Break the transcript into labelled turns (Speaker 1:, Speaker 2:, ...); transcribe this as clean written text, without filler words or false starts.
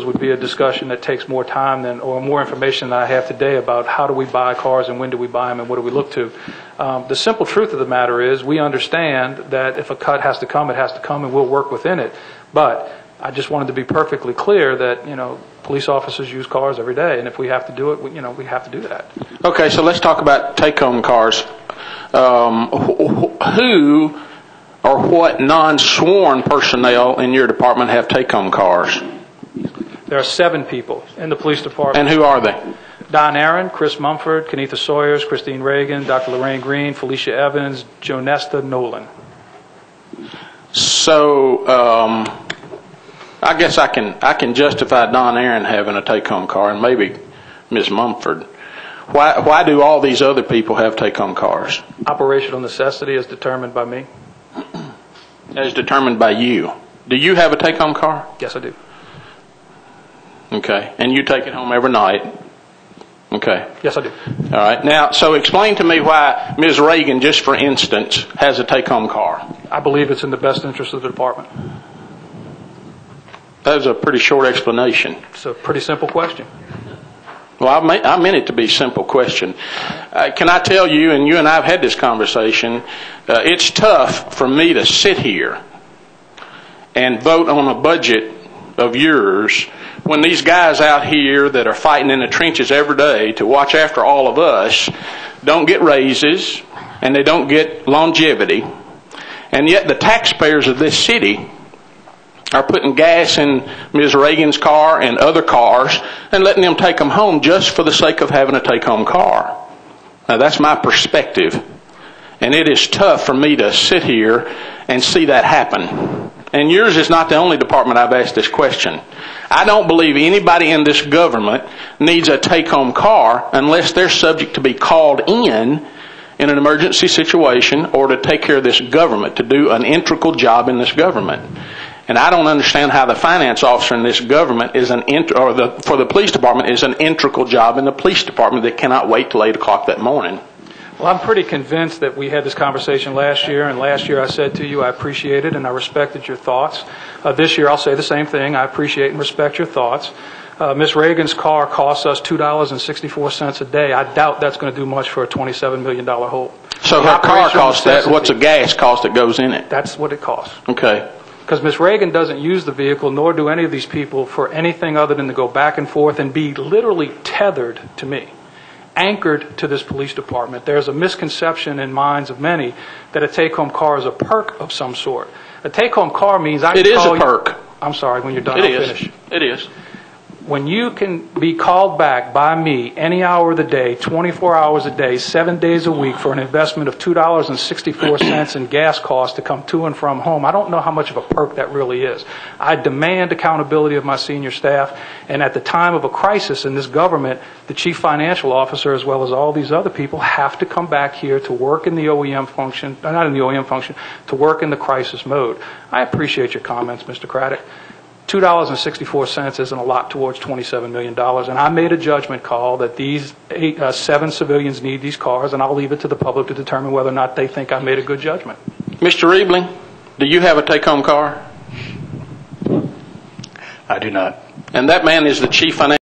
Speaker 1: would be a discussion that takes more time than, or more information than I have today about how do we buy cars and when do we buy them and what do we look to. The simple truth of the matter is we understand that if a cut has to come, it has to come, and we'll work within it. But I just wanted to be perfectly clear that, police officers use cars every day, and if we have to do it, we have to do that.
Speaker 2: Okay, so let's talk about take-home cars. Who or what non-sworn personnel in your department have take-home cars?
Speaker 1: There are 7 people in the police department.
Speaker 2: And who are they?
Speaker 1: Don Aaron, Chris Mumford, Kenitha Sawyers, Christine Reagan, Dr. Lorraine Green, Felicia Evans, Jonesta Nolan.
Speaker 2: So, I guess I can justify Don Aaron having a take-home car, and maybe Ms. Mumford. Why do all these other people have take-home cars?
Speaker 1: Operational necessity is determined by me.
Speaker 2: As determined by you. Do you have a take-home car?
Speaker 1: Yes, I do.
Speaker 2: Okay. And you take it home every night? Okay.
Speaker 1: Yes, I do.
Speaker 2: All right. Now, so explain to me why Ms. Reagan, just for instance, has a take-home car.
Speaker 1: I believe it's in the best interest of the department.
Speaker 2: That was a pretty short explanation.
Speaker 1: It's a pretty simple question.
Speaker 2: Well, I meant it to be a simple question. Can I tell you, and you and I have had this conversation, it's tough for me to sit here and vote on a budget of yours when these guys out here that are fighting in the trenches every day to watch after all of us don't get raises and they don't get longevity, and yet the taxpayers of this city are putting gas in Ms. Reagan's car and other cars and letting them take them home just for the sake of having a take-home car. Now, that's my perspective. And it is tough for me to sit here and see that happen. And yours is not the only department I've asked this question. I don't believe anybody in this government needs a take-home car unless they're subject to be called in an emergency situation or to take care of this government, to do an integral job in this government. And I don't understand how the finance officer in this government for the police department is an integral job in the police department that cannot wait till 8 o'clock that morning.
Speaker 1: Well, I'm pretty convinced that we had this conversation last year, and last year I said to you I appreciated and I respected your thoughts. This year I'll say the same thing. I appreciate and respect your thoughts. Ms. Reagan's car costs us $2.64 a day. I doubt that's going to do much for a $27 million hole.
Speaker 2: So her car costs that. What's the gas cost that goes in it?
Speaker 1: That's what it costs.
Speaker 2: Okay.
Speaker 1: Because Ms. Reagan doesn't use the vehicle, nor do any of these people, for anything other than to go back and forth and be literally tethered to me, anchored to this police department. There's a misconception in minds of many that a take-home car is a perk of some sort. A take-home car means I can
Speaker 2: call you. It is a perk.
Speaker 1: I'm sorry, when you're done, I'll finish.
Speaker 2: It is.
Speaker 1: When you can be called back by me any hour of the day, 24 hours a day, 7 days a week for an investment of $2.64 in gas costs to come to and from home, I don't know how much of a perk that really is. I demand accountability of my senior staff, and at the time of a crisis in this government, the chief financial officer as well as all these other people have to come back here to work in the OEM function, not in the OEM function, to work in the crisis mode. I appreciate your comments, Mr. Craddock. $2.64 isn't a lot towards $27 million, and I made a judgment call that these 7 civilians need these cars, and I'll leave it to the public to determine whether or not they think I made a good judgment.
Speaker 2: Mr. Riebling, do you have a take-home car?
Speaker 3: I do not.
Speaker 2: And that man is the chief financial